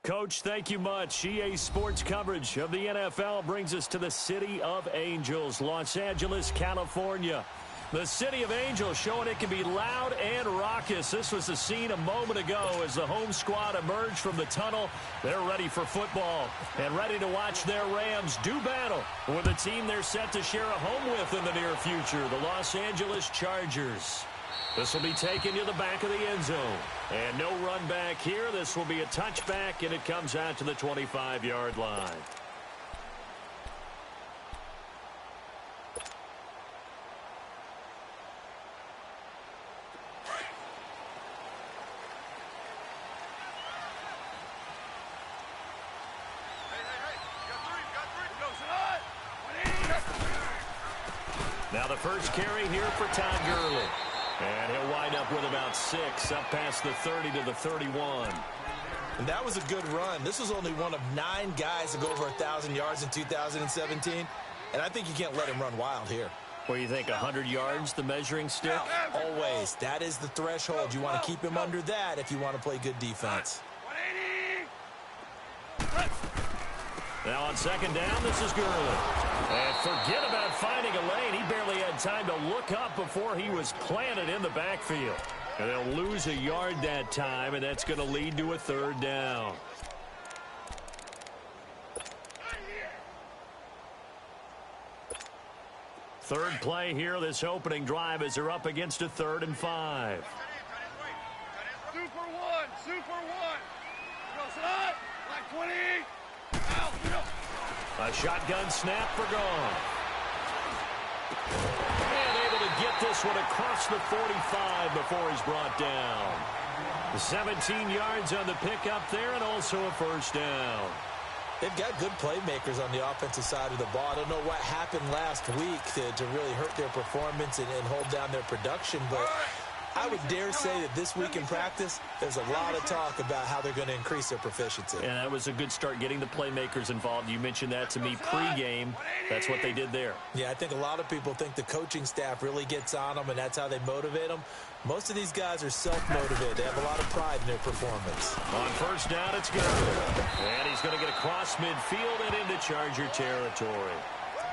Coach, thank you much. EA Sports coverage of the NFL brings us to the City of Angels, Los Angeles, California. The City of Angels showing it can be loud and raucous. This was the scene a moment ago as the home squad emerged from the tunnel. They're ready for football and ready to watch their Rams do battle with a team they're set to share a home with in the near future, the Los Angeles Chargers. This will be taken to the back of the end zone. And no run back here. This will be a touchback, and it comes out to the 25-yard line. Now the first carry here for Todd Gurley. And he'll wind up with about 6, up past the 30 to the 31. And that was a good run. This was only one of 9 guys to go over 1,000 yards in 2017. And I think you can't let him run wild here. What do you think, 100 yards, the measuring stick? Always. That is the threshold. You want to keep him under that if you want to play good defense. Now on second down, this is Gurley. And forget about finding a lane. He barely had time to look up before he was planted in the backfield. And they'll lose a yard that time, and that's going to lead to a 3rd down. Third play here, this opening drive, as they're up against a 3rd and 5. Super one. Goes up. Like 20. Out. A shotgun snap for Goff. And able to get this one across the 45 before he's brought down. 17 yards on the pickup there, and also a 1st down. They've got good playmakers on the offensive side of the ball. I don't know what happened last week to really hurt their performance and hold down their production, but I would dare say that this week in practice, there's a lot of talk about how they're going to increase their proficiency. And that was a good start, getting the playmakers involved. You mentioned that to me pregame. That's what they did there. Yeah, I think a lot of people think the coaching staff really gets on them, and that's how they motivate them. Most of these guys are self-motivated. They have a lot of pride in their performance. On first down, it's good. And he's going to get across midfield and into Charger territory.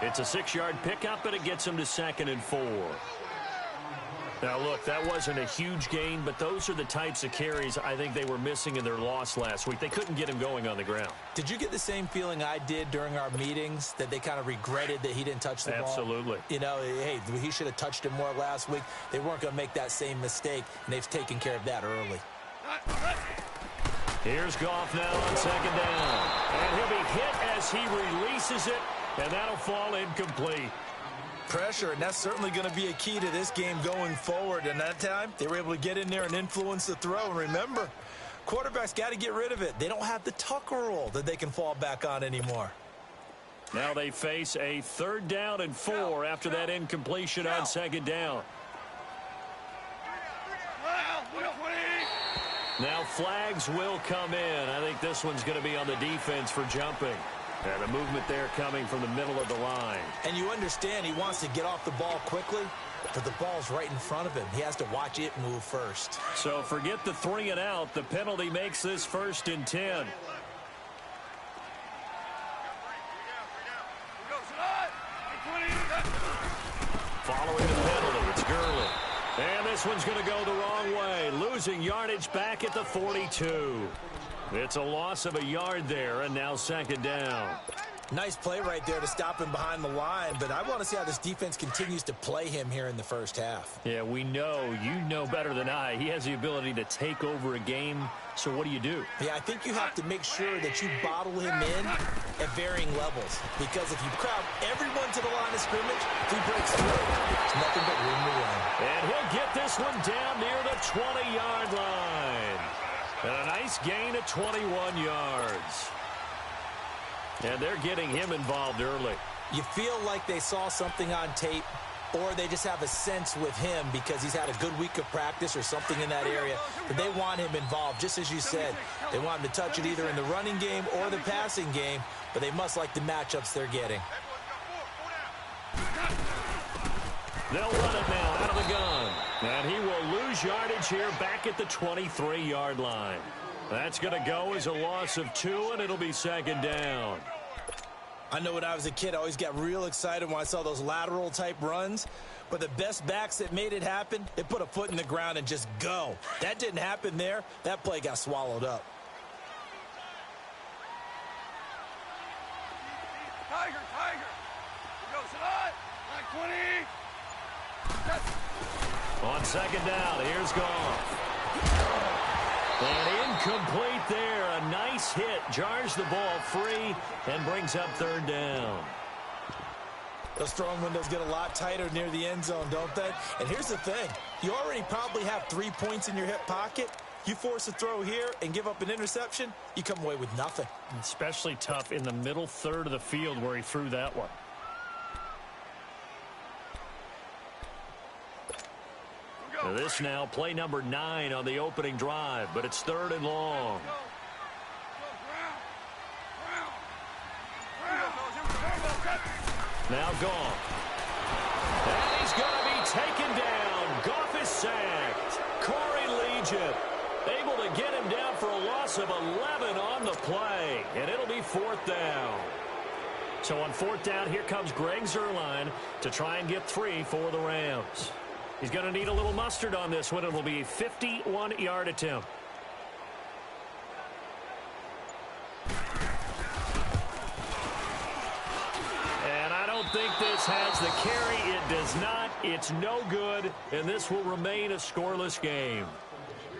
It's a 6-yard pickup, and it gets him to 2nd and 4. Now, look, that wasn't a huge gain, but those are the types of carries I think they were missing in their loss last week. They couldn't get him going on the ground. Did you get the same feeling I did during our meetings, that they kind of regretted that he didn't touch the ball? Absolutely. You know, hey, he should have touched it more last week. They weren't going to make that same mistake, and they've taken care of that early. Here's Goff now on 2nd down. And he'll be hit as he releases it, and that'll fall incomplete. Pressure, and that's certainly going to be a key to this game going forward. And that time, they were able to get in there and influence the throw. And remember, quarterbacks got to get rid of it. They don't have the Tucker rule that they can fall back on anymore. Now they face a 3rd down and 4 after that incompletion on 2nd down. Now flags will come in. I think this one's going to be on the defense for jumping. And a movement there coming from the middle of the line. And you understand he wants to get off the ball quickly, but the ball's right in front of him. He has to watch it move first. So forget the 3 and out. The penalty makes this 1st and 10. Following the penalty, it's Gurley. And this one's going to go the wrong way. Losing yardage back at the 42. It's a loss of a yard there, and now 2nd down. Nice play right there to stop him behind the line, but I want to see how this defense continues to play him here in the first half. Yeah, we know. You know better than I. He has the ability to take over a game, so what do you do? Yeah, I think you have to make sure that you bottle him in at varying levels, because if you crowd everyone to the line of scrimmage, if he breaks through, there's nothing but room to run. And he'll get this one down near the 20-yard line. And a nice gain of 21 yards. And they're getting him involved early. You feel like they saw something on tape, or they just have a sense with him because he's had a good week of practice or something in that area, but they want him involved. Just as you said, they want him to touch it either in the running game or the passing game, but they must like the matchups they're getting. They'll run it now out of the gun. And he will lose yardage here back at the 23-yard line. That's going to go as a loss of 2, and it'll be 2nd down. I know when I was a kid, I always got real excited when I saw those lateral-type runs. But the best backs that made it happen, they put a foot in the ground and just go. That didn't happen there. That play got swallowed up. Tiger. He goes hot. Like 20. On 2nd down, here's Goff. And incomplete there. A nice hit. Jars the ball free and brings up 3rd down. Those throwing windows get a lot tighter near the end zone, don't they? And here's the thing. You already probably have 3 points in your hip pocket. You force a throw here and give up an interception, you come away with nothing. Especially tough in the middle third of the field where he threw that one. This now, play number 9 on the opening drive, but it's 3rd and long. Now Goff. And he's going to be taken down. Goff is sacked. Corey Legion able to get him down for a loss of 11 on the play, and it'll be 4th down. So on 4th down, here comes Greg Zuerlein to try and get 3 for the Rams. He's going to need a little mustard on this one. It will be a 51-yard attempt. And I don't think this has the carry. It does not. It's no good, and this will remain a scoreless game.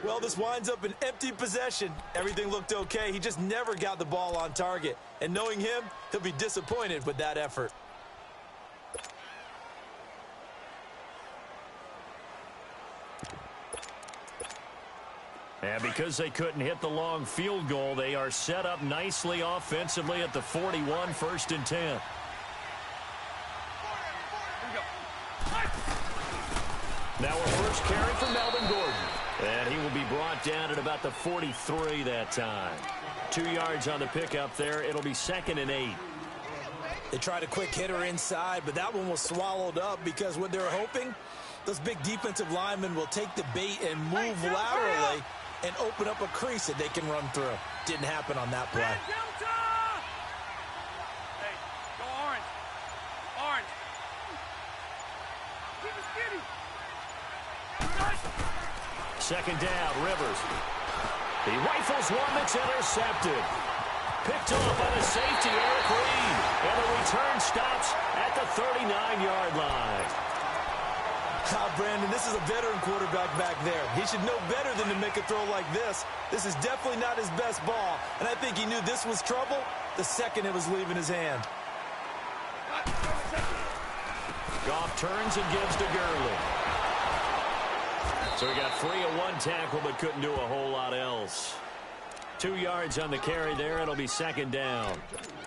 Well, this winds up an empty possession. Everything looked okay. He just never got the ball on target. And knowing him, he'll be disappointed with that effort. And because they couldn't hit the long field goal, they are set up nicely offensively at the 41, 1st and 10. Now our first carry for Melvin Gordon. And he will be brought down at about the 43 that time. 2 yards on the pickup there. It'll be 2nd and 8. They tried a quick hitter inside, but that one was swallowed up because what they're hoping, those big defensive linemen will take the bait and move laterally and open up a crease that they can run through. Didn't happen on that play. Hey, go orange. Orange. Keep it skinny. 2nd down, Rivers. He rifles one that's intercepted. Picked off by the safety, Eric Reed. And the return stops at the 39-yard line. Brandon, this is a veteran quarterback back there. He should know better than to make a throw like this. This is definitely not his best ball. And I think he knew this was trouble the second it was leaving his hand. Goff turns and gives to Gurley. So he got free of one tackle but couldn't do a whole lot else. 2 yards on the carry there. It'll be 2nd down.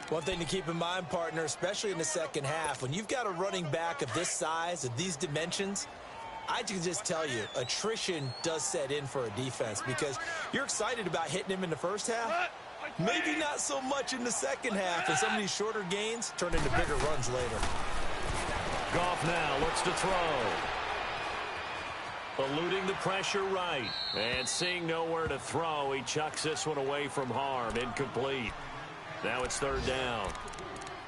One thing to keep in mind, partner, especially in the second half, when you've got a running back of this size, of these dimensions, I can just tell you, attrition does set in for a defense because you're excited about hitting him in the first half. Maybe not so much in the second half, and some of these shorter gains turn into bigger runs later. Goff now looks to throw. Eluding the pressure right. And seeing nowhere to throw, he chucks this one away from harm. Incomplete. Now it's 3rd down.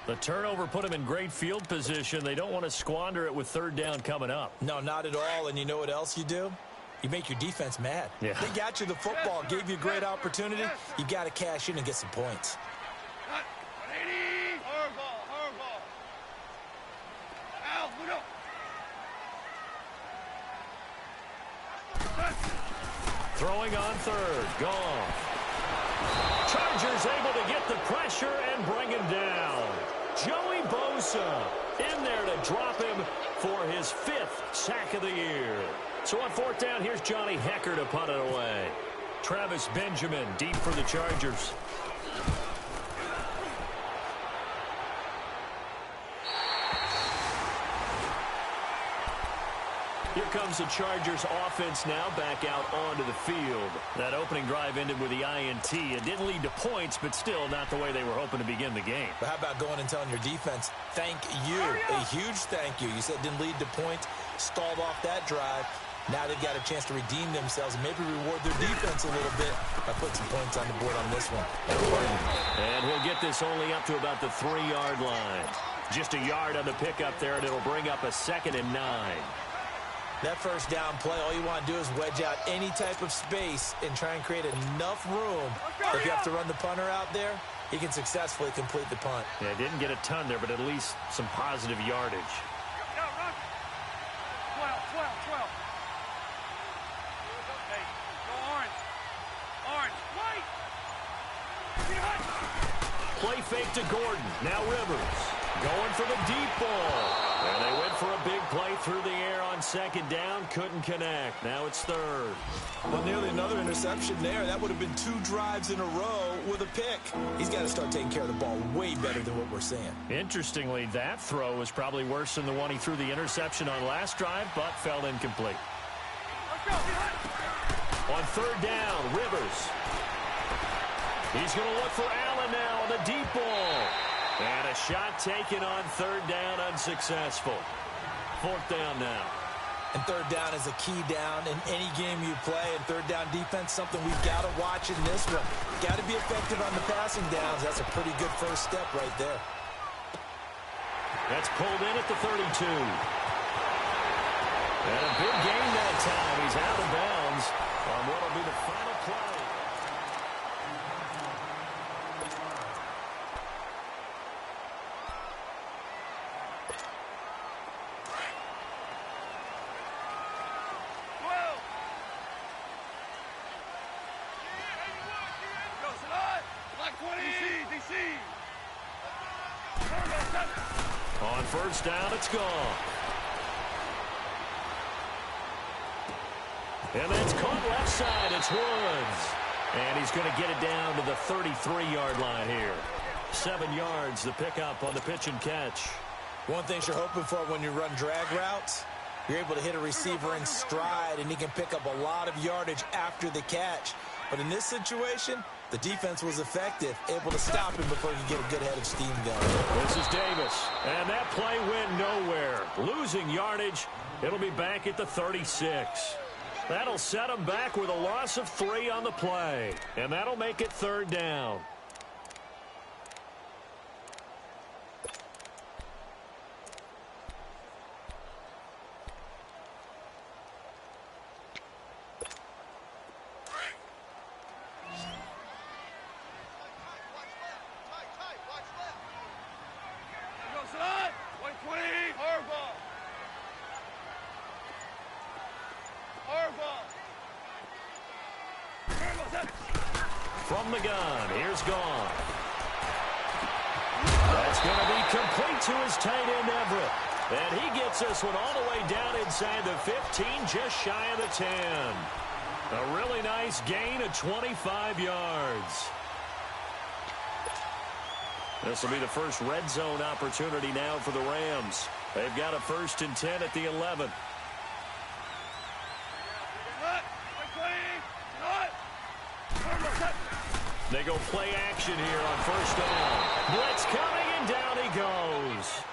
The turnover put him in great field position. They don't want to squander it with 3rd down coming up. No, not at all. And you know what else you do? You make your defense mad. Yeah. They got you the football, gave you a great opportunity. You got to cash in and get some points. Throwing on 3rd. Goff. Chargers able to get the pressure and bring him down. Joey Bosa in there to drop him for his 5th sack of the year. So on 4th down, here's Johnny Hecker to punt it away. Travis Benjamin deep for the Chargers. Here comes the Chargers offense now back out onto the field. That opening drive ended with the INT. It didn't lead to points, but still not the way they were hoping to begin the game. But how about going and telling your defense, thank you, a huge thank you. You said didn't lead to points, stalled off that drive. Now they've got a chance to redeem themselves and maybe reward their defense a little bit by putting some points on the board on this one. And he'll get this only up to about the 3-yard line. Just a yard on the pickup there, and it'll bring up a 2nd and 9. That first down play, all you want to do is wedge out any type of space and try and create enough room. If you have to run the punter out there, he can successfully complete the punt. Yeah, didn't get a ton there, but at least some positive yardage. 12. Hey, go orange. Orange. White. Play fake to Gordon. Now Rivers going for the deep ball. And they went for a big play through the air on 2nd down. Couldn't connect. Now it's 3rd. Well, nearly another interception there. That would have been 2 drives in a row with a pick. He's got to start taking care of the ball way better than what we're seeing. Interestingly, that throw was probably worse than the one he threw the interception on last drive, but fell incomplete. On 3rd down, Rivers. He's going to look for Allen now on the deep ball. And a shot taken on 3rd down, unsuccessful. 4th down now. And 3rd down is a key down in any game you play. And 3rd down defense, something we've got to watch in this one. Got to be effective on the passing downs. That's a pretty good first step right there. That's pulled in at the 32. And a big gain that time. He's out of bounds on what will be the final play. On 1st down, it's gone. And that's caught left side. It's Woods. And he's going to get it down to the 33-yard line here. 7 yards, the pickup on the pitch and catch. One thing you're hoping for when you run drag routes, you're able to hit a receiver in stride, and he can pick up a lot of yardage after the catch. But in this situation, the defense was effective, able to stop him before he could get a good head of steam going. This is Davis, and that play went nowhere. Losing yardage, it'll be back at the 36. That'll set him back with a loss of 3 on the play, and that'll make it 3rd down. From the gun, here's Gone. That's going to be complete to his tight end, Everett. And he gets this one all the way down inside the 15, just shy of the 10. A really nice gain of 25 yards. This will be the first red zone opportunity now for the Rams. They've got a 1st and 10 at the 11. They go play action here on 1st down. Blitz coming, and down he goes.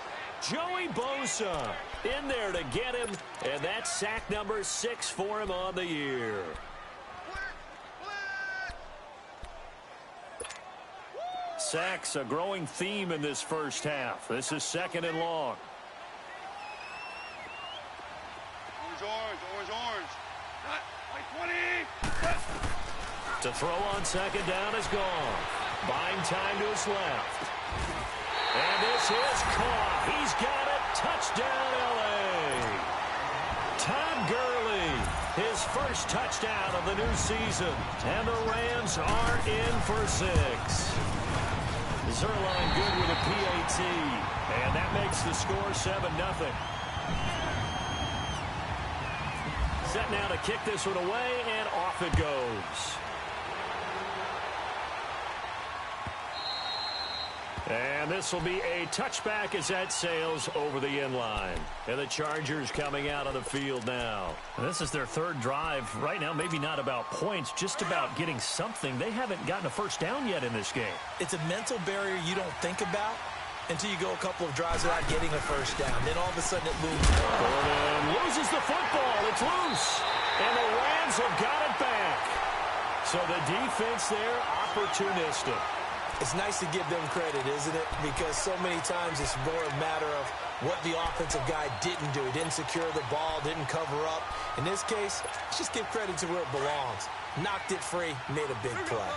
Joey Bosa in there to get him, and that's sack number 6 for him on the year. Sacks a growing theme in this first half. This is 2nd and long. Orange. Like 20. To throw on 2nd down is Gone. Buying time to his left. And this is caught. He's got it. Touchdown, L.A. Todd Gurley, his first touchdown of the new season. And the Rams are in for 6. Zerline good with a PAT. And that makes the score 7-0. Set now to kick this one away, and off it goes. And this will be a touchback as that sails over the end line. And the Chargers coming out on the field now. And this is their 3rd drive. Right now, maybe not about points, just about getting something. They haven't gotten a 1st down yet in this game. It's a mental barrier you don't think about until you go a couple of drives without getting a 1st down. Then all of a sudden it looms. Gordon loses the football. It's loose. And the Rams have got it back. So the defense there, opportunistic. It's nice to give them credit, isn't it? Because so many times it's more a matter of what the offensive guy didn't do. He didn't secure the ball, didn't cover up. In this case, let's just give credit to where it belongs. Knocked it free, made a big play.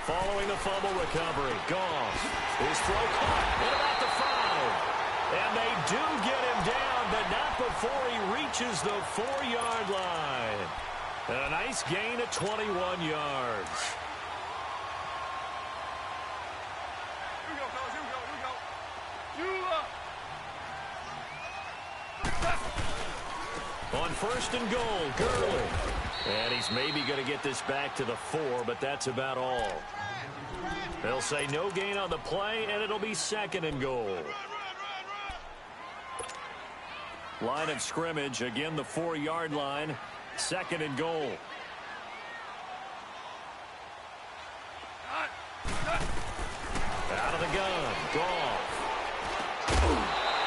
Following the fumble recovery, Goff. His throw caught at about the 5. And they do get him down, but not before he reaches the 4-yard line. And a nice gain of 21 yards. Here we go, fellas. Here we go. On 1st and goal, Gurley. And he's maybe going to get this back to the 4, but that's about all. They'll say no gain on the play, and it'll be 2nd and goal. Line of scrimmage, again the 4-yard line, 2nd and goal. Out of the gun, Goff.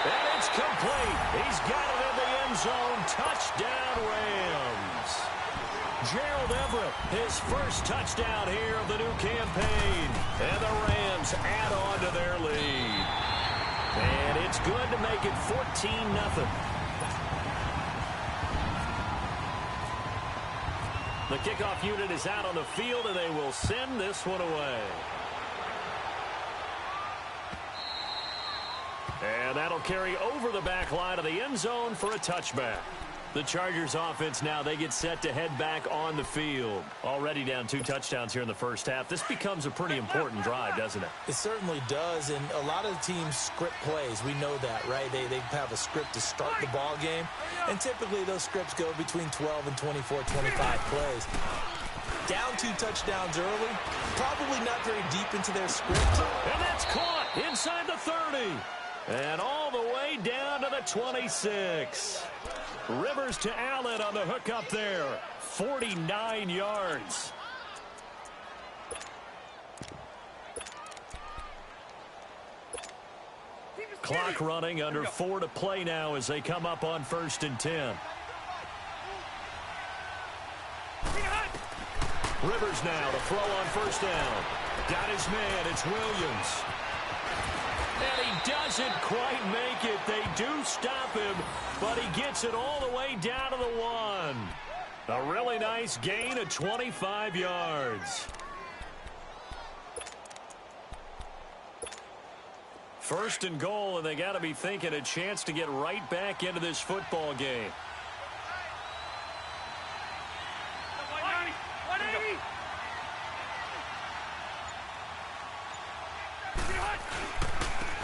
And it's complete. He's got it in the end zone. Touchdown, Rams. Gerald Everett, his first touchdown here of the new campaign. And the Rams add on to their lead. And it's good to make it 14-0. The kickoff unit is out on the field, and they will send this one away. And that'll carry over the back line of the end zone for a touchback. The Chargers offense now, they get set to head back on the field. Already down 2 touchdowns here in the first half. This becomes a pretty important drive, doesn't it? It certainly does, and a lot of the teams script plays. We know that, right? They have a script to start the ball game, and typically those scripts go between 12 and 24, 25 plays. Down 2 touchdowns early, probably not very deep into their script. And that's caught inside the 30. And all the way down to the 26. Rivers to Allen on the hook up there. 49 yards. Clock running, under 4 to play now as they come up on 1st and 10. Rivers now to throw on 1st down. Got his man, it's Williams. And he doesn't quite make it. They do stop him, but he gets it all the way down to the 1. A really nice gain of 25 yards. 1st and goal, and they got to be thinking a chance to get right back into this football game.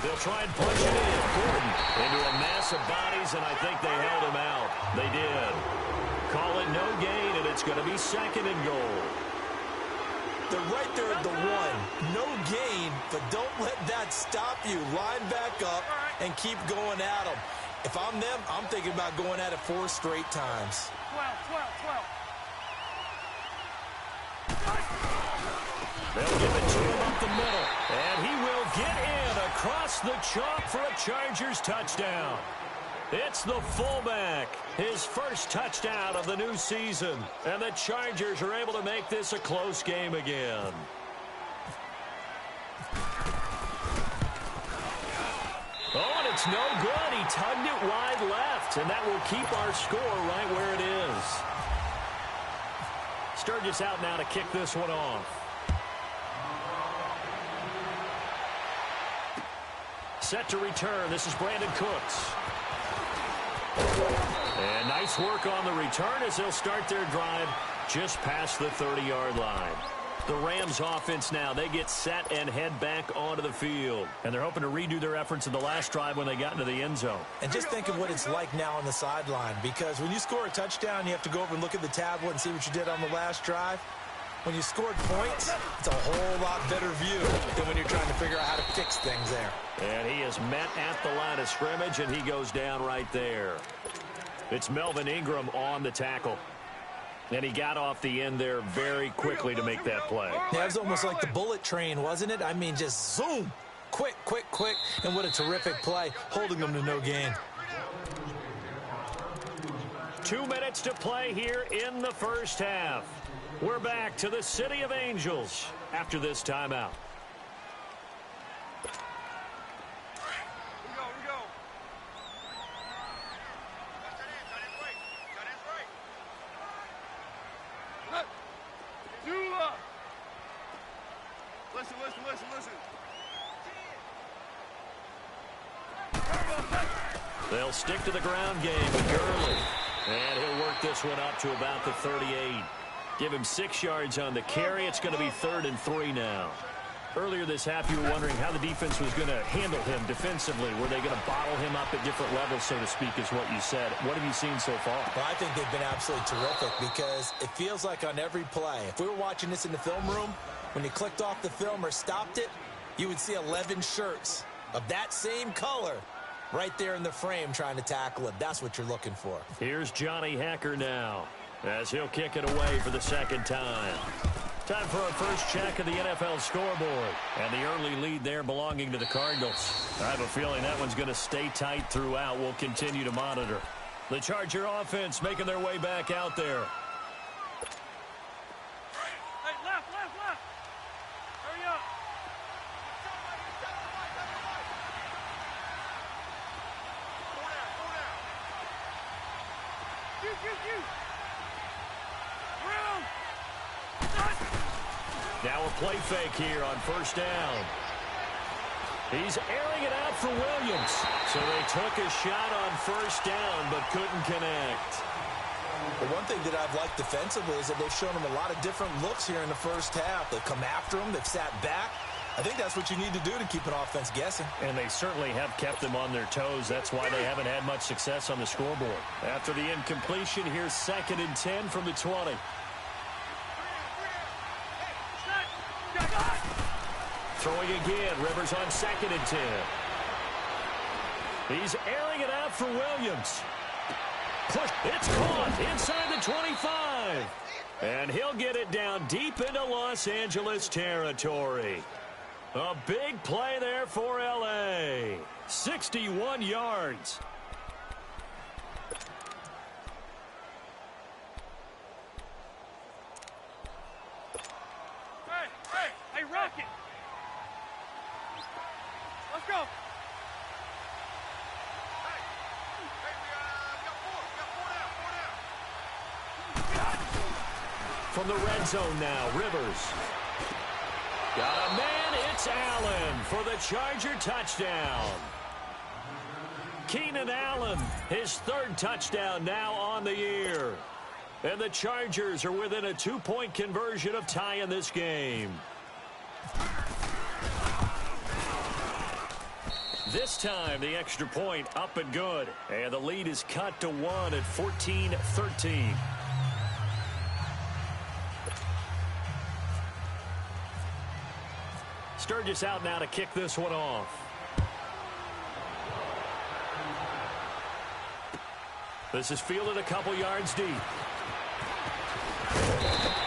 They'll try and punch it in. Gordon into a mass of bodies, and I think they held him out. They did. Call it no gain, and it's going to be 2nd and goal. They're right there at the 1. No gain, but don't let that stop you. Line back up and keep going at them. If I'm them, I'm thinking about going at it 4 straight times. 12. They'll give it to him up the middle, and he will get in across the chalk for a Chargers touchdown. It's the fullback, his first touchdown of the new season, and the Chargers are able to make this a close game again. Oh, and it's no good. He tugged it wide left, and that will keep our score right where it is. Sturgis out now to kick this one off. Set to return. This is Brandon Cooks. And nice work on the return as they'll start their drive just past the 30-yard line. The Rams offense now, they get set and head back onto the field. And they're hoping to redo their efforts in the last drive when they got into the end zone. And just think of what it's like now on the sideline, because when you score a touchdown, you have to go over and look at the tablet and see what you did on the last drive. When you scored points, it's a whole lot better view than when you're trying to figure out how to fix things there. And he is met at the line of scrimmage, and he goes down right there. It's Melvin Ingram on the tackle. And he got off the end there very quickly to make that play. Yeah, it was almost like the bullet train, wasn't it? I mean, just zoom. Quick. And what a terrific play, holding them to no gain. 2 minutes to play here in the first half. We're back to the City of Angels after this timeout. We go. Zula. Listen. They'll stick to the ground game with Gurley. And he'll work this one up to about the 38. Give him 6 yards on the carry. It's going to be 3rd and 3 now. Earlier this half, you were wondering how the defense was going to handle him defensively. Were they going to bottle him up at different levels, so to speak, is what you said. What have you seen so far? Well, I think they've been absolutely terrific because it feels like on every play, if we were watching this in the film room, when you clicked off the film or stopped it, you would see 11 shirts of that same color right there in the frame trying to tackle him. That's what you're looking for. Here's Johnny Hacker now as he'll kick it away for the 2nd time. Time for our first check of the NFL scoreboard. And the early lead there belonging to the Cardinals. I have a feeling that one's going to stay tight throughout. We'll continue to monitor. The Charger offense making their way back out there. Hey, left. Hurry up. You. Now a play fake here on 1st down. He's airing it out for Williams. So they took a shot on 1st down but couldn't connect. But one thing that I've liked defensively is that they've shown them a lot of different looks here in the first half. They've come after them. They've sat back. I think that's what you need to do to keep an offense guessing. And they certainly have kept them on their toes. That's why they haven't had much success on the scoreboard. After the incompletion, here's 2nd and 10 from the 20. Throwing again. Rivers on 2nd and 10. He's airing it out for Williams. Push. It's caught inside the 25. And he'll get it down deep into Los Angeles territory. A big play there for L.A. 61 yards. Hey, Rocket. Let's go. From the red zone now, Rivers. Got a man, it's Allen for the Charger touchdown. Keenan Allen, his 3rd touchdown now on the year. And the Chargers are within a 2-point conversion of tying this game. This time, the extra point up and good. And the lead is cut to 1 at 14-13. Sturgis out now to kick this one off. This is fielded a couple yards deep.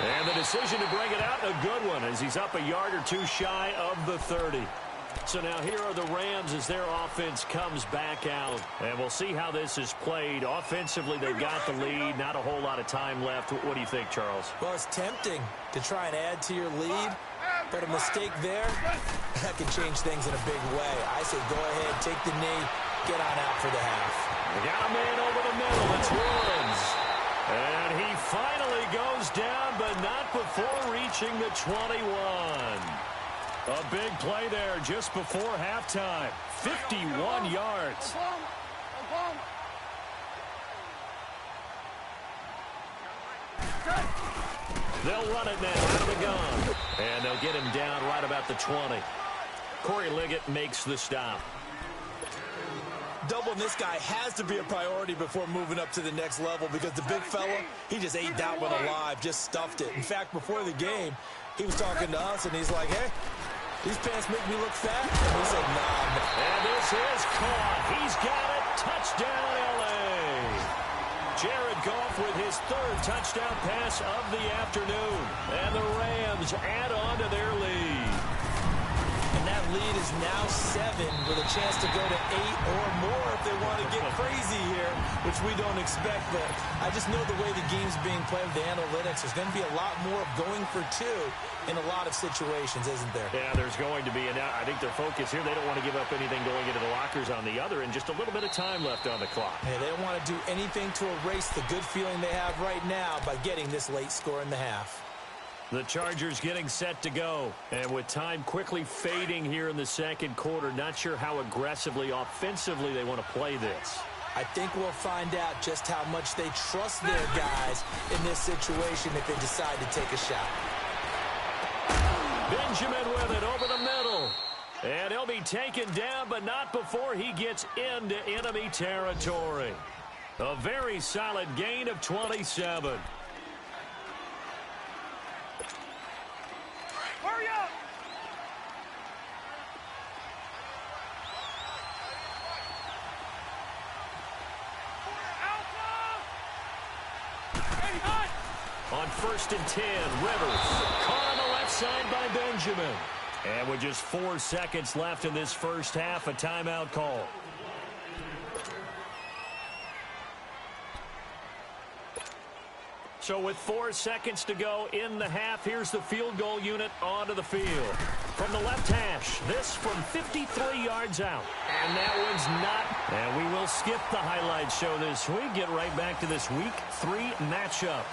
And the decision to bring it out, a good one, as he's up a yard or two shy of the 30. So now here are the Rams as their offense comes back out. And we'll see how this is played. Offensively, they've got the lead. Not a whole lot of time left. What do you think, Charles? Well, it's tempting to try and add to your lead. But a mistake there, that could change things in a big way. I say go ahead, take the knee, get on out for the half. They got a man over the middle. It's Woods. And he finally goes down, but not before reaching the 21. A big play there just before halftime. 51 yards. They'll run it now out of the gun. And they'll get him down right about the 20. Corey Liggett makes the stop. Doubling this guy has to be a priority before moving up to the next level because the big fella, he just ate that one alive, just stuffed it. In fact, before the game, he was talking to us, and he's like, hey, these pants make me look fat. And we said, nah. And this is caught. He's got it. Touchdown, L.A. Jared Goff with his 3rd touchdown pass of the afternoon. And the Rams add on to their lead. And that lead is now 7 with a chance to go to 8 or more if they want to get crazy here, which we don't expect. But I just know the way the game's being played with the analytics, there's going to be a lot more of going for 2 in a lot of situations, isn't there? Yeah, there's going to be. And I think their focus here, they don't want to give up anything going into the lockers on the other, and just a little bit of time left on the clock. Hey, they don't want to do anything to erase the good feeling they have right now by getting this late score in the half. The Chargers getting set to go. And with time quickly fading here in the second quarter, not sure how aggressively, offensively they want to play this. I think we'll find out just how much they trust their guys in this situation if they decide to take a shot. Benjamin with it over the middle. And he'll be taken down, but not before he gets into enemy territory. A very solid gain of 27. Hurry up! On 1st and 10, Rivers caught on the left side by Benjamin. And with just 4 seconds left in this first half, a timeout call. So with 4 seconds to go in the half, here's the field goal unit onto the field. From the left hash, this from 53 yards out. And that one's not. And we will skip the highlight show this week. Get right back to this Week 3 matchup.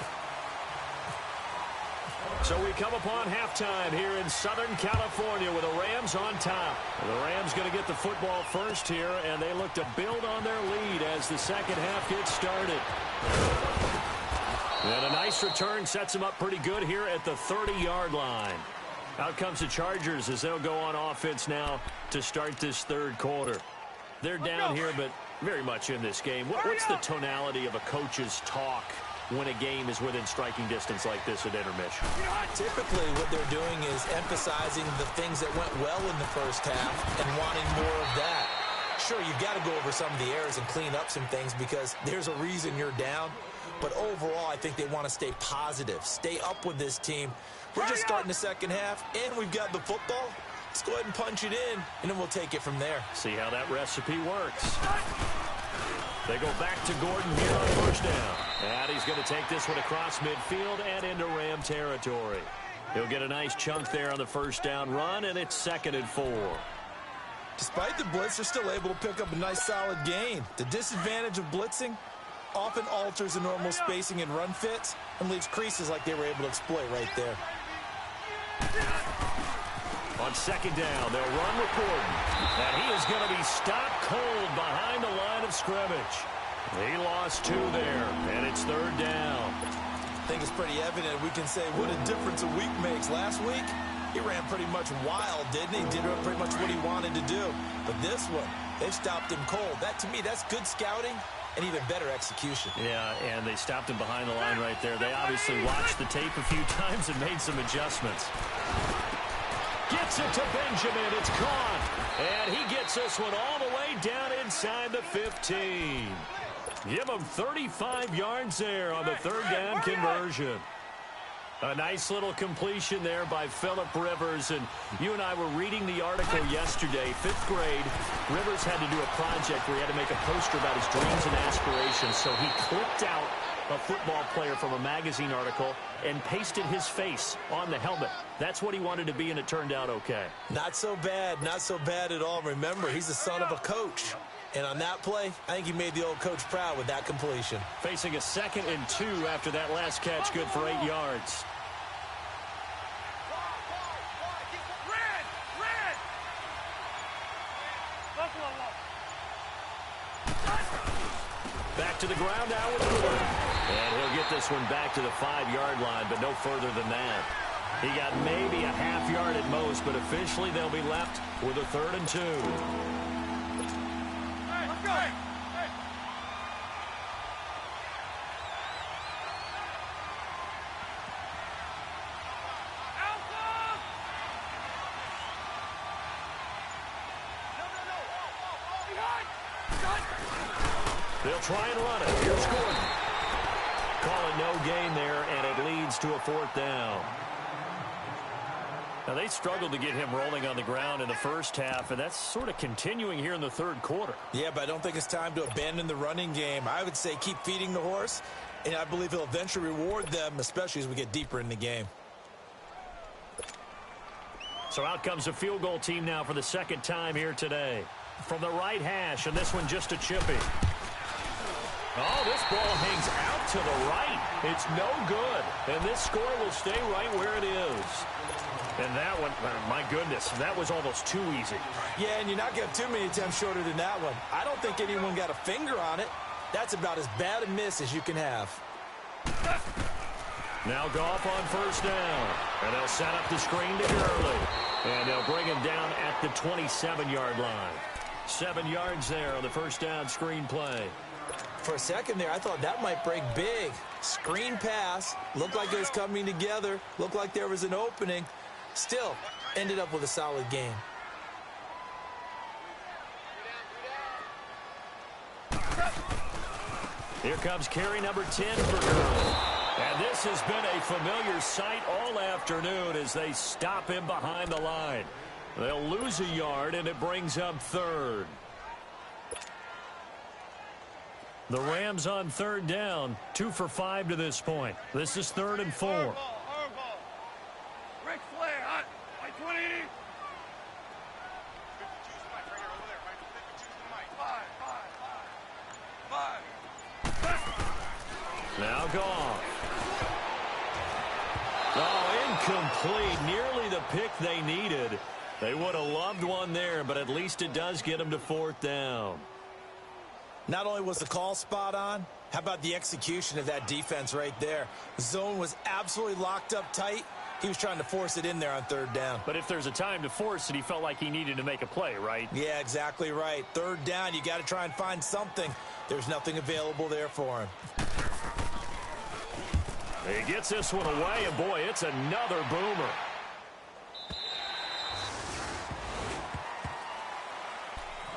So we come upon halftime here in Southern California with the Rams on top. The Rams going to get the football first here, and they look to build on their lead as the second half gets started. And a nice return sets him up pretty good here at the 30-yard line. Out comes the Chargers as they'll go on offense now to start this third quarter. They're down here, but very much in this game. What's the tonality of a coach's talk when a game is within striking distance like this at intermission? Typically, what they're doing is emphasizing the things that went well in the first half and wanting more of that. Sure, you've got to go over some of the errors and clean up some things because there's a reason you're down. But overall, I think they want to stay positive, stay up with this team. We're just starting the second half, and we've got the football. Let's go ahead and punch it in, and then we'll take it from there. See how that recipe works. They go back to Gordon here on first down. And he's going to take this one across midfield and into Ram territory. He'll get a nice chunk there on the first down run, and it's 2nd and 4. Despite the blitz, they're still able to pick up a nice solid gain. The disadvantage of blitzing often alters the normal spacing and run fits and leaves creases like they were able to exploit right there. On 2nd down, they'll run with Gordon. And he is going to be stopped cold behind the line of scrimmage. He lost 2 there, and it's 3rd down. I think it's pretty evident we can say what a difference a week makes. Last week, he ran pretty much wild, didn't he? Did pretty much what he wanted to do. But this one, they stopped him cold. That, to me, that's good scouting and even better execution. Yeah, and they stopped him behind the line right there. They obviously watched the tape a few times and made some adjustments. Gets it to Benjamin. It's caught. And he gets this one all the way down inside the 15. Give him 35 yards there on the 3rd down conversion. A nice little completion there by Phillip Rivers. And you and I were reading the article yesterday, 5th grade. Rivers had to do a project where he had to make a poster about his dreams and aspirations. So he clipped out a football player from a magazine article and pasted his face on the helmet. That's what he wanted to be, and it turned out okay. Not so bad. Not so bad at all. Remember, he's the son of a coach. And on that play, I think he made the old coach proud with that completion. Facing a 2nd and 2 after that last catch, good for 8 yards. Back to the ground now with Gordon. And he'll get this one back to the 5-yard line, but no further than that. He got maybe a half yard at most, but officially they'll be left with a 3rd and 2. They'll try and run it. Here's Gordon. Call it no gain there, and it leads to a 4th down. Now, they struggled to get him rolling on the ground in the first half, and that's sort of continuing here in the 3rd quarter. Yeah, but I don't think it's time to abandon the running game. I would say keep feeding the horse, and I believe he'll eventually reward them, especially as we get deeper in the game. So out comes the field goal team now for the 2nd time here today. From the right hash, and this one just a chippy. Oh, this ball hangs out to the right. It's no good. And this score will stay right where it is. And that one, my goodness, that was almost too easy. Yeah, and you're not going to have too many attempts shorter than that one. I don't think anyone got a finger on it. That's about as bad a miss as you can have. Now Goff on 1st down. And they'll set up the screen to Gurley. And they'll bring him down at the 27-yard line. 7 yards there on the 1st down screen play. For a second there, I thought that might break big. Screen pass. Looked like it was coming together. Looked like there was an opening. Still, ended up with a solid game. Here comes carry number 10 for Gurley. And this has been a familiar sight all afternoon as they stop him behind the line. They'll lose a yard, and it brings up 3rd. The Rams on 3rd down, 2 for 5 to this point. This is 3rd and 4. Ric Flair, by 20. Now Goff. Oh, incomplete. Nearly the pick they needed. They would have loved one there, but at least it does get them to 4th down. Not only was the call spot on, How about the execution of that defense right there? The zone was absolutely locked up tight. He was trying to force it in there on third down. But if there's a time to force it, he felt like he needed to make a play, right? Yeah, exactly right. Third down, you got to try and find something. There's nothing available there for him. He gets this one away, and boy, it's another boomer.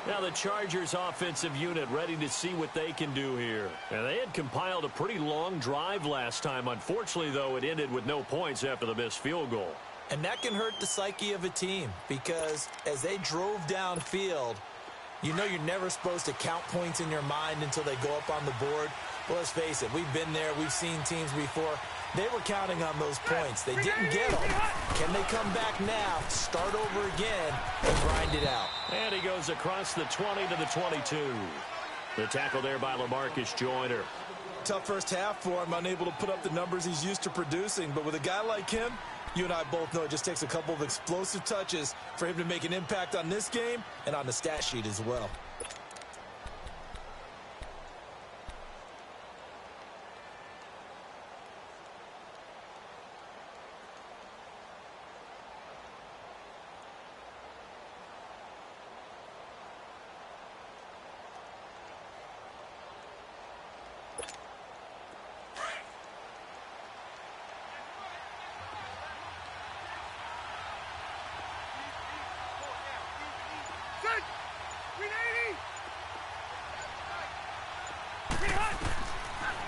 Now the Chargers offensive unit ready to see what they can do here. And they had compiled a pretty long drive last time. Unfortunately, though, it ended with no points after the missed field goal. And that can hurt the psyche of a team because as they drove downfield, you know you're never supposed to count points in your mind until they go up on the board. Well, let's face it, we've been there. We've seen teams before. They were counting on those points. They didn't get them. Can they come back now, start over again, and grind it out? And he goes across the 20 to the 22. The tackle there by LaMarcus Joyner. Tough first half for him, unable to put up the numbers he's used to producing. But with a guy like him, you and I both know it just takes a couple of explosive touches for him to make an impact on this game and on the stat sheet as well.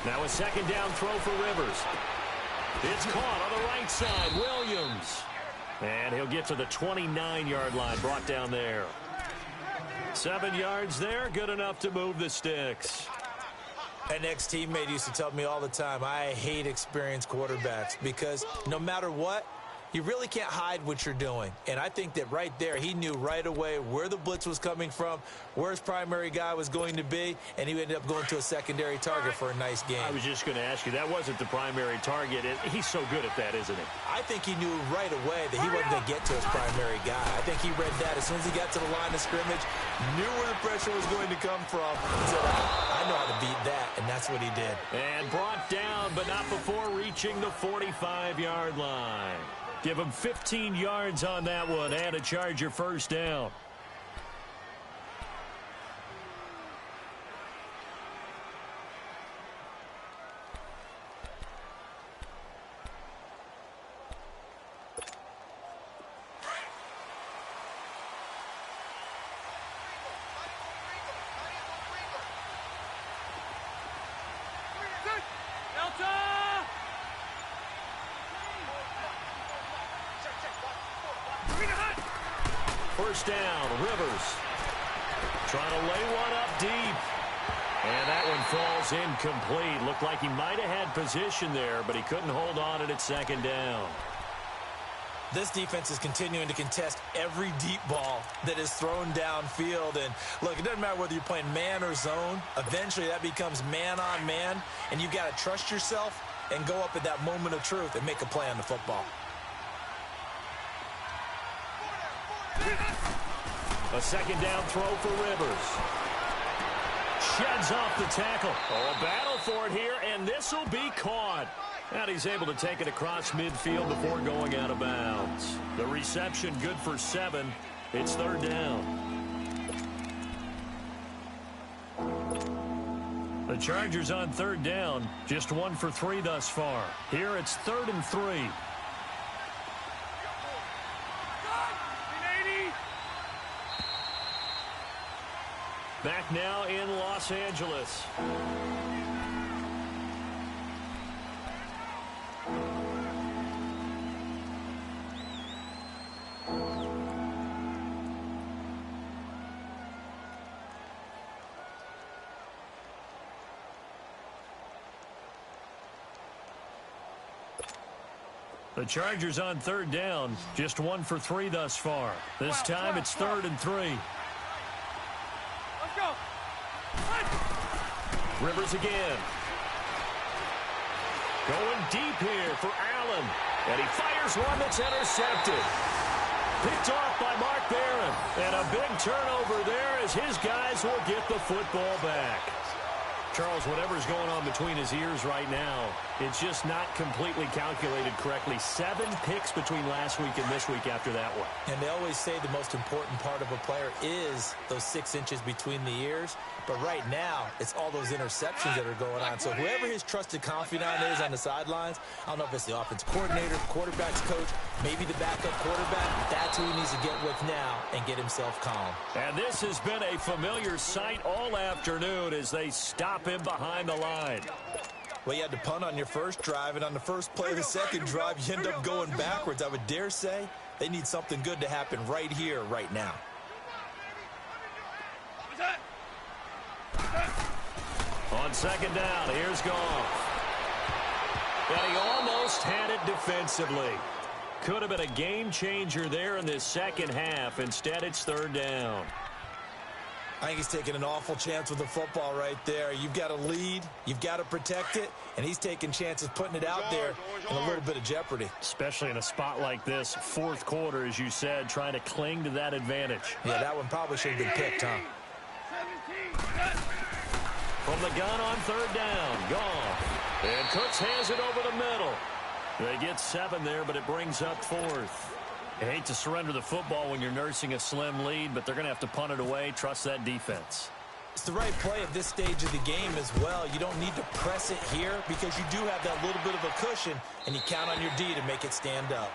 Now a second down throw for Rivers. It's caught on the right side. Williams. And he'll get to the 29-yard line, brought down there. 7 yards there, good enough to move the sticks. An ex-teammate used to tell me all the time, I hate experienced quarterbacks because no matter what, you really can't hide what you're doing. And I think that right there, he knew right away where the blitz was coming from, where his primary guy was going to be, and he ended up going to a secondary target for a nice game. I was just going to ask you, that wasn't the primary target. He's so good at that, isn't he? I think he knew right away that he wasn't going to get to his primary guy. I think he read that as soon as he got to the line of scrimmage, knew where the pressure was going to come from, and said, I know how to beat that, and that's what he did. And brought down, but not before reaching the 45-yard line. Give him 15 yards on that one and a Charger first down. First down, Rivers. Trying to lay one up deep. And that one falls incomplete. Looked like he might have had position there, but he couldn't hold on at its second down. This defense is continuing to contest every deep ball that is thrown downfield. And, look, it doesn't matter whether you're playing man or zone. Eventually, that becomes man on man, and you've got to trust yourself and go up at that moment of truth and make a play on the football. A second down throw for Rivers. Sheds off the tackle. Oh, a battle for it here, and this will be caught. And he's able to take it across midfield before going out of bounds. The reception good for 7. It's third down. The Chargers on third down, just 1 for 3 thus far. Here it's 3rd and 3. Back now in Los Angeles. The Chargers on third down, just 1 for 3 thus far. This time it's 3rd and 3. Rivers again. Going deep here for Allen. And he fires one that's intercepted. Picked off by Mark Barron. And a big turnover there as his guys will get the football back. Charles, whatever's going on between his ears right now, it's just not completely calculated correctly. 7 picks between last week and this week after that one. And they always say the most important part of a player is those 6 inches between the ears. But right now, it's all those interceptions that are going on. So whoever his trusted confidant is on the sidelines, I don't know if it's the offensive coordinator, quarterback's coach, maybe the backup quarterback, that's who he needs to get with now and get himself calm. And this has been a familiar sight all afternoon as they stop him behind the line. Well, you had to punt on your first drive, and on the first play of the second drive, you end up going backwards. I would dare say they need something good to happen right here, right now. On second down, here's Goff. And he almost had it defensively. Could have been a game changer there in this second half. Instead, it's third down. I think he's taking an awful chance with the football right there. You've got to lead, you've got to protect it, and he's taking chances putting it out there in a little bit of jeopardy. Especially in a spot like this, fourth quarter, as you said, trying to cling to that advantage. Yeah, that one probably should have been picked, huh? From the gun on third down, Goff. And Cooks has it over the middle. They get 7 there, but it brings up fourth. You hate to surrender the football when you're nursing a slim lead, but they're going to have to punt it away. Trust that defense. It's the right play at this stage of the game as well. You don't need to press it here because you do have that little bit of a cushion, and you count on your D to make it stand up.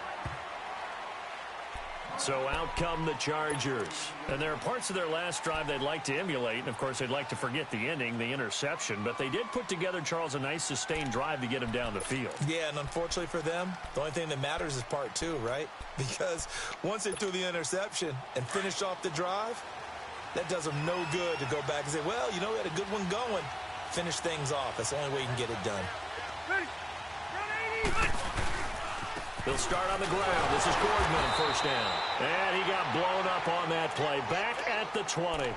So out come the Chargers. And there are parts of their last drive they'd like to emulate. And, of course, they'd like to forget the ending, the interception. But they did put together, Charles, a nice sustained drive to get him down the field. Yeah, and unfortunately for them, the only thing that matters is part 2, right? Because once they threw the interception and finished off the drive, that does them no good to go back and say, well, you know, we had a good one going. Finish things off. That's the only way you can get it done. He'll start on the ground. This is Gordon on first down. And he got blown up on that play. Back at the 20.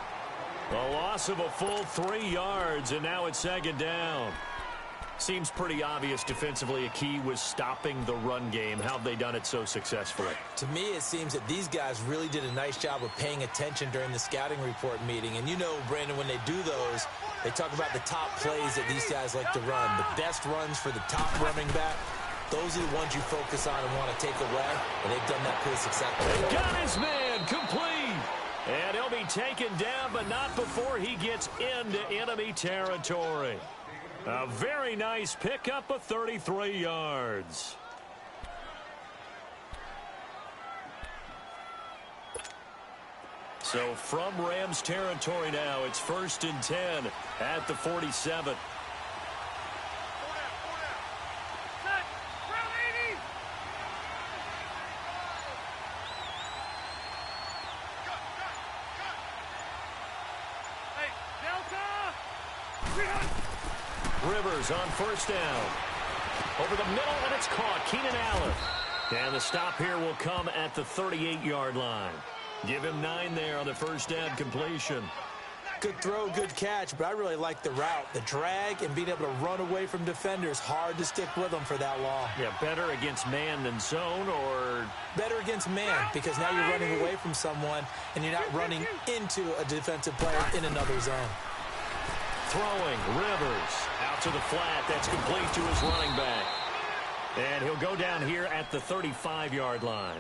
A loss of a full 3 yards, and now it's second down. Seems pretty obvious defensively a key was stopping the run game. How have they done it so successfully? To me, it seems that these guys really did a nice job of paying attention during the scouting report meeting. And you know, Brandon, when they do those, they talk about the top plays that these guys like to run. The best runs for the top running back. Those are the ones you focus on and want to take away, and they've done that pretty successfully. They got his man complete. And he'll be taken down, but not before he gets into enemy territory. A very nice pickup of 33 yards. So from Rams territory now, it's 1st and 10 at the 47. Rivers on first down. Over the middle, and it's caught. Keenan Allen. And the stop here will come at the 38-yard line. Give him 9 there on the first down completion. Good throw, good catch, but I really like the route. The drag and being able to run away from defenders. Hard to stick with them for that long. Yeah, better against man than zone, or? Better against man, because now you're running away from someone, and you're not running into a defensive player in another zone. Throwing, Rivers out to the flat. That's complete to his running back. And he'll go down here at the 35-yard line.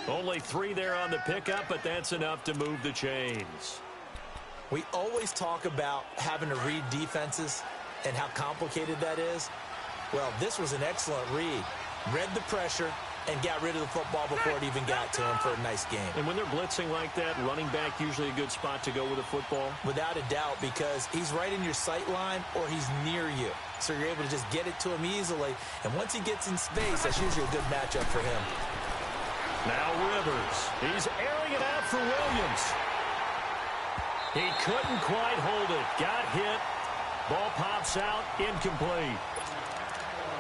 Only 3 there on the pickup, but that's enough to move the chains. We always talk about having to read defenses and how complicated that is. Well, this was an excellent read. Read the pressure and got rid of the football before it even got to him for a nice game. And when they're blitzing like that, running back usually a good spot to go with a football? Without a doubt, because he's right in your sight line or he's near you. So you're able to just get it to him easily. And once he gets in space, that's usually a good matchup for him. Now Rivers. He's airing it out for Williams. He couldn't quite hold it. Got hit. Ball pops out. Incomplete.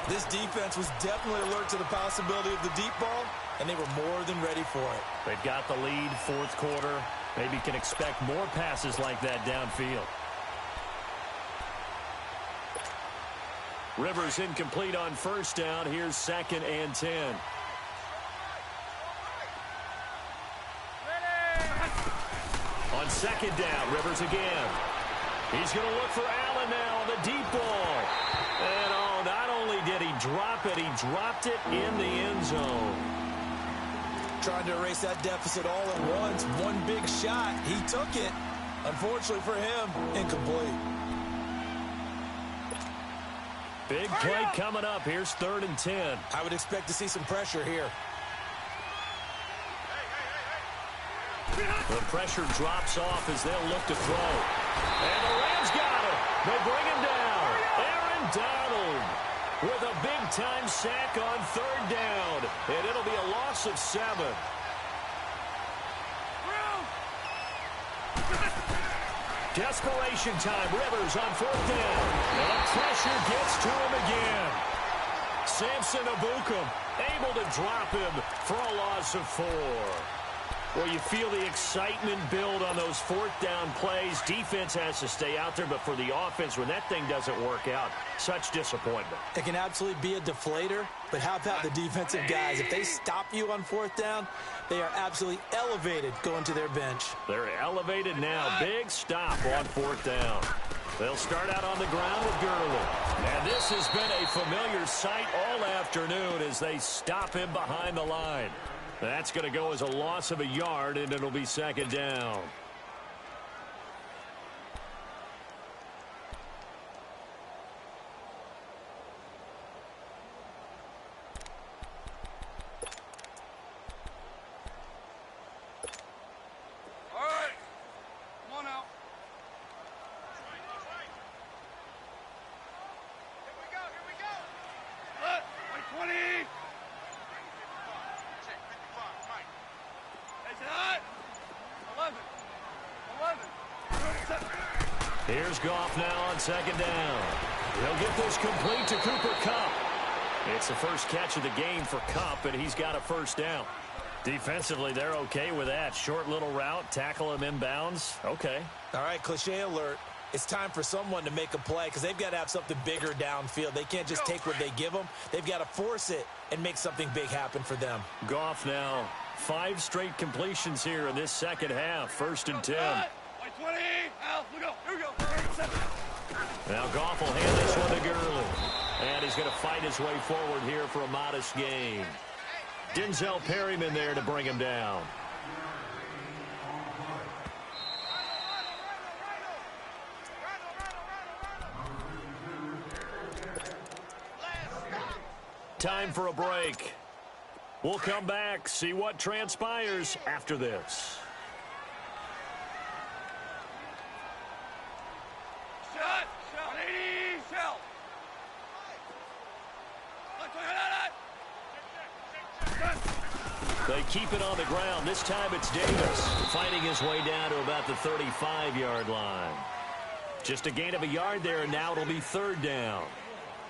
This defense was definitely alert to the possibility of the deep ball, and they were more than ready for it. They've got the lead, fourth quarter. Maybe can expect more passes like that downfield. Rivers incomplete on first down. Here's 2nd and 10. On second down, Rivers again. He's going to look for Allen now on the deep ball. And, oh, not only did he drop it, he dropped it in the end zone. Trying to erase that deficit all at once. One big shot. He took it. Unfortunately for him, incomplete. Big play coming up. Here's 3rd and 10. I would expect to see some pressure here. The pressure drops off as they'll look to throw. And the Rams got him. They bring him down. Aaron Donald with a big-time sack on 3rd down. And it'll be a loss of 7. Desperation time. Rivers on 4th down. And the pressure gets to him again. Samson Abukum able to drop him for a loss of 4. Well, you feel the excitement build on those 4th down plays. Defense has to stay out there, but for the offense, when that thing doesn't work out, such disappointment. It can absolutely be a deflator, but how about the defensive guys? If they stop you on 4th down, they are absolutely elevated going to their bench. They're elevated now. Big stop on 4th down. They'll start out on the ground with Gurley. And this has been a familiar sight all afternoon as they stop him behind the line. That's going to go as a loss of a yard, and it'll be 2nd down. All right. Come on out. Here we go. Let, 20. Here's Goff now on 2nd down. He'll get this complete to Cooper Kupp. It's the first catch of the game for Kupp, and he's got a 1st down. Defensively, they're okay with that. Short little route, tackle him inbounds. Okay. All right, cliche alert. It's time for someone to make a play because they've got to have something bigger downfield. They can't just take what they give them. They've got to force it and make something big happen for them. Goff now, 5 straight completions here in this 2nd half. 1st and 10. 20. Al, look out. Here we go. Now Goff will hand this one to Gurley. And he's going to fight his way forward here for a modest gain. Denzel Perryman there to bring him down. Time for a break. We'll come back, see what transpires after this. Shot. 180. Shell. They keep it on the ground. This time it's Davis fighting his way down to about the 35-yard line. Just a gain of a yard there, and now it'll be 3rd down.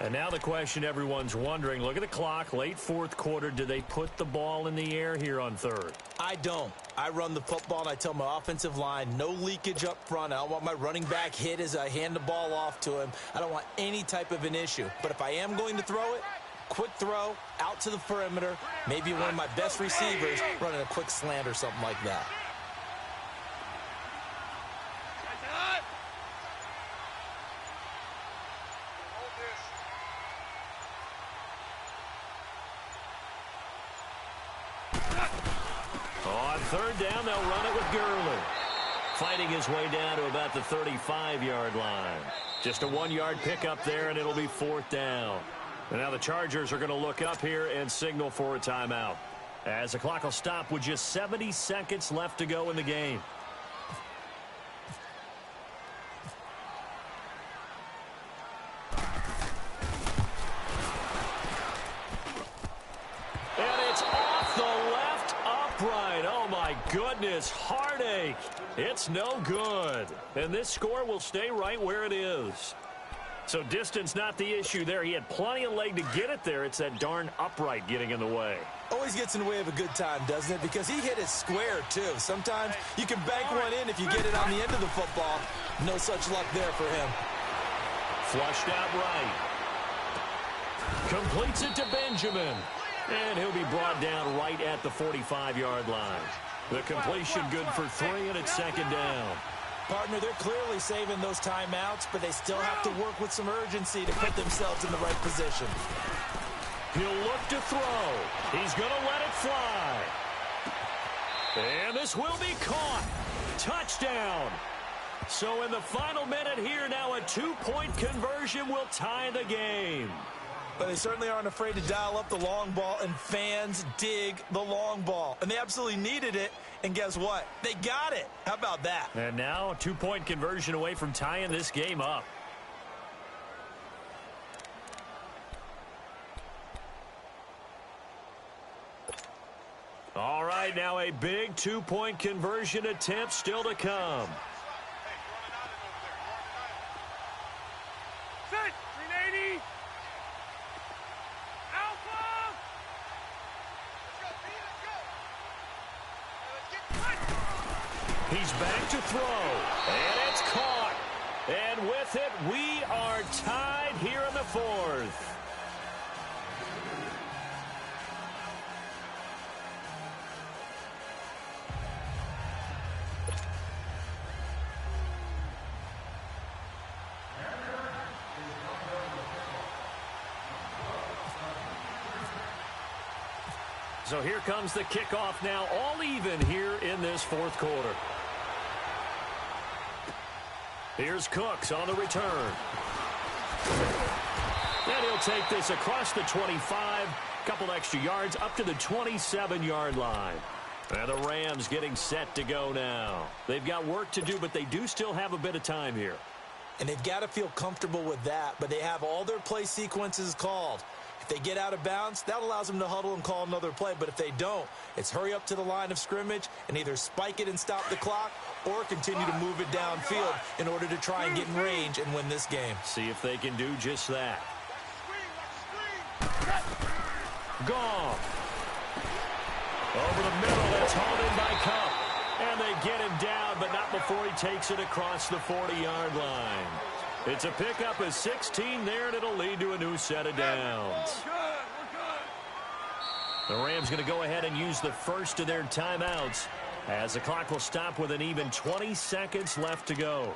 And now the question everyone's wondering, look at the clock, late 4th quarter. Do they put the ball in the air here on 3rd? I don't. I run the football, and I tell my offensive line, no leakage up front. I don't want my running back hit as I hand the ball off to him. I don't want any type of an issue. But if I am going to throw it, quick throw, out to the perimeter, maybe one of my best receivers running a quick slant or something like that. On 3rd down, they'll run it with Gurley. Fighting his way down to about the 35-yard line. Just a 1-yard pickup there, and it'll be 4th down. And now the Chargers are going to look up here and signal for a timeout, as the clock will stop with just 70 seconds left to go in the game. And it's off the left upright. Oh, my goodness. Heartache. It's no good. And this score will stay right where it is. So distance not the issue there. He had plenty of leg to get it there. It's that darn upright getting in the way. Always gets in the way of a good time, doesn't it? Because he hit it square, too. Sometimes you can bank one in if you get it on the end of the football. No such luck there for him. Flushed out right. Completes it to Benjamin. And he'll be brought down right at the 45-yard line. The completion good for 3, and it's 2nd down. Partner, they're clearly saving those timeouts, but they still have to work with some urgency to put themselves in the right position. He'll look to throw. He's going to let it fly. And this will be caught. Touchdown. So in the final minute here, now a 2-point conversion will tie the game. But they certainly aren't afraid to dial up the long ball, and fans dig the long ball. And they absolutely needed it, and guess what? They got it. How about that? And now a 2-point conversion away from tying this game up. All right, now a big 2-point conversion attempt still to come. Set. 380. Alpha. Let's go. He's back to throw, and it's caught. And with it, we are tied here in the fourth. So here comes the kickoff now, all even here in this fourth quarter. Here's Cooks on the return. And he'll take this across the 25, couple extra yards up to the 27-yard line. And the Rams getting set to go now. They've got work to do, but they do still have a bit of time here. And they've got to feel comfortable with that, but they have all their play sequences called. If they get out of bounds, that allows them to huddle and call another play. But if they don't, it's hurry up to the line of scrimmage and either spike it and stop the clock or continue to move it downfield in order to try and get in range and win this game. See if they can do just that. Gone. Over the middle, that's hauled in by Cup. And they get him down, but not before he takes it across the 40-yard line. It's a pickup of 16 there, and it'll lead to a new set of downs. The Rams going to go ahead and use the first of their timeouts as the clock will stop with an even 20 seconds left to go.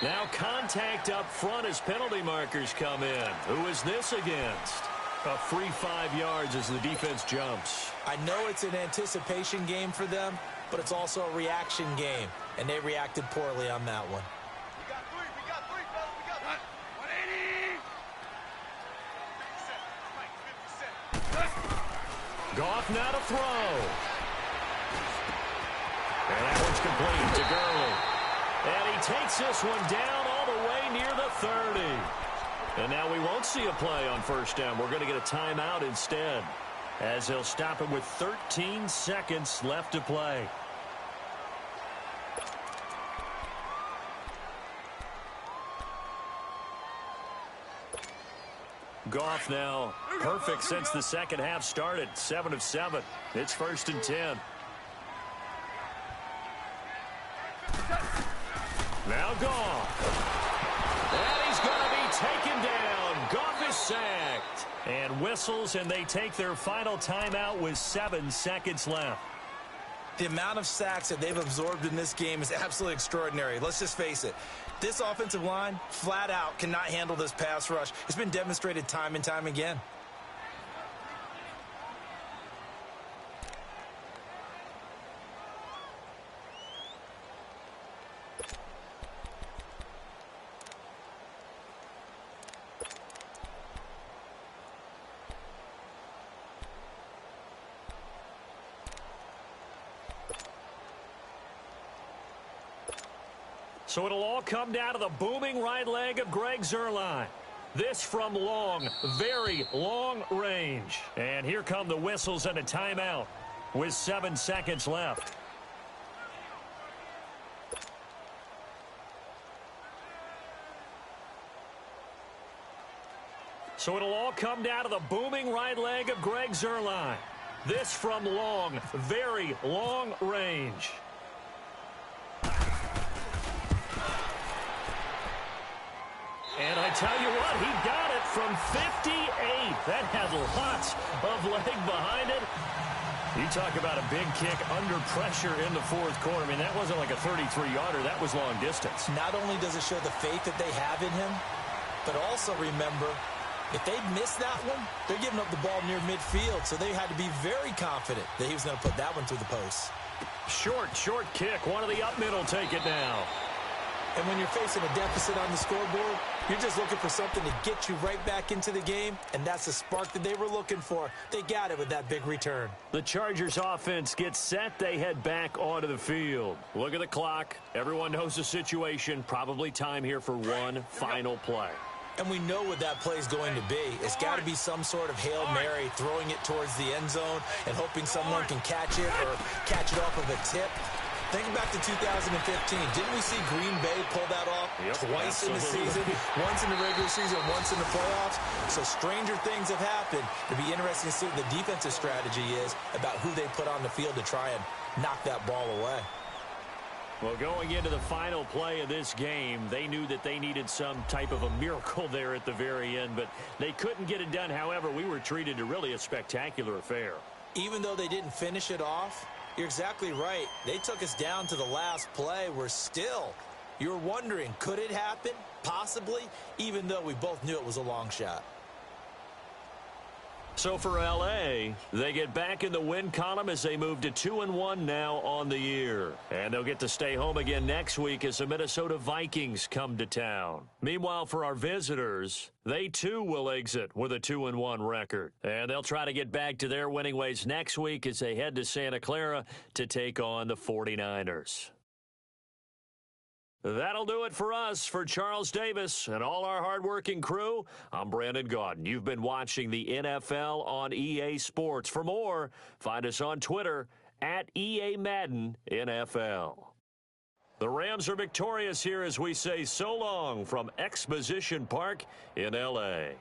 Now contact up front as penalty markers come in. Who is this against? A free 5 yards as the defense jumps. I know it's an anticipation game for them, but it's also a reaction game, and they reacted poorly on that one. We got three, fellas. We got 180. Goff now to throw. And that one's complete to Gurley. And he takes this one down all the way near the 30. And now we won't see a play on first down. We're going to get a timeout instead, as he'll stop it with 13 seconds left to play. Goff now perfect since the second half started. 7 of 7. It's 1st and 10. Now Goff. And he's going to be taken down. Goff is sacked. And whistles, and they take their final timeout with 7 seconds left. The amount of sacks that they've absorbed in this game is absolutely extraordinary. Let's just face it. This offensive line, flat out, cannot handle this pass rush. It's been demonstrated time and time again. So it'll all come down to the booming right leg of Greg Zuerlein. This from long, very long range. And here come the whistles and a timeout with 7 seconds left. So it'll all come down to the booming right leg of Greg Zuerlein. This from long, very long range. And I tell you what, he got it from 58. That had lots of leg behind it. You talk about a big kick under pressure in the fourth quarter. I mean, that wasn't like a 33-yarder. That was long distance. Not only does it show the faith that they have in him, but also remember, if they miss that one, they're giving up the ball near midfield, so they had to be very confident that he was going to put that one through the post. Short kick. One of the up middle take it now. And when you're facing a deficit on the scoreboard, you're just looking for something to get you right back into the game, and that's the spark that they were looking for. They got it with that big return. The Chargers offense gets set. They head back onto the field. Look at the clock. Everyone knows the situation. Probably time here for one final play. And we know what that play is going to be. It's got to be some sort of Hail Mary, throwing it towards the end zone and hoping someone can catch it or catch it off of a tip. Think back to 2015. Didn't we see Green Bay pull that off twice in the season? Once in the regular season, once in the playoffs. So stranger things have happened. It'll be interesting to see what the defensive strategy is about who they put on the field to try and knock that ball away. Well, going into the final play of this game, they knew that they needed some type of a miracle there at the very end, but they couldn't get it done. However, we were treated to really a spectacular affair. Even though they didn't finish it off, you're exactly right. They took us down to the last play. We're still, you're wondering, could it happen? Possibly, even though we both knew it was a long shot. So for L.A., they get back in the win column as they move to 2-1 now on the year. And they'll get to stay home again next week as the Minnesota Vikings come to town. Meanwhile, for our visitors, they too will exit with a 2-1 record. And they'll try to get back to their winning ways next week as they head to Santa Clara to take on the 49ers. That'll do it for us. For Charles Davis and all our hardworking crew, I'm Brandon Gaudin. You've been watching the NFL on EA Sports. For more, find us on Twitter at EA Madden NFL. The Rams are victorious here as we say so long from Exposition Park in L.A.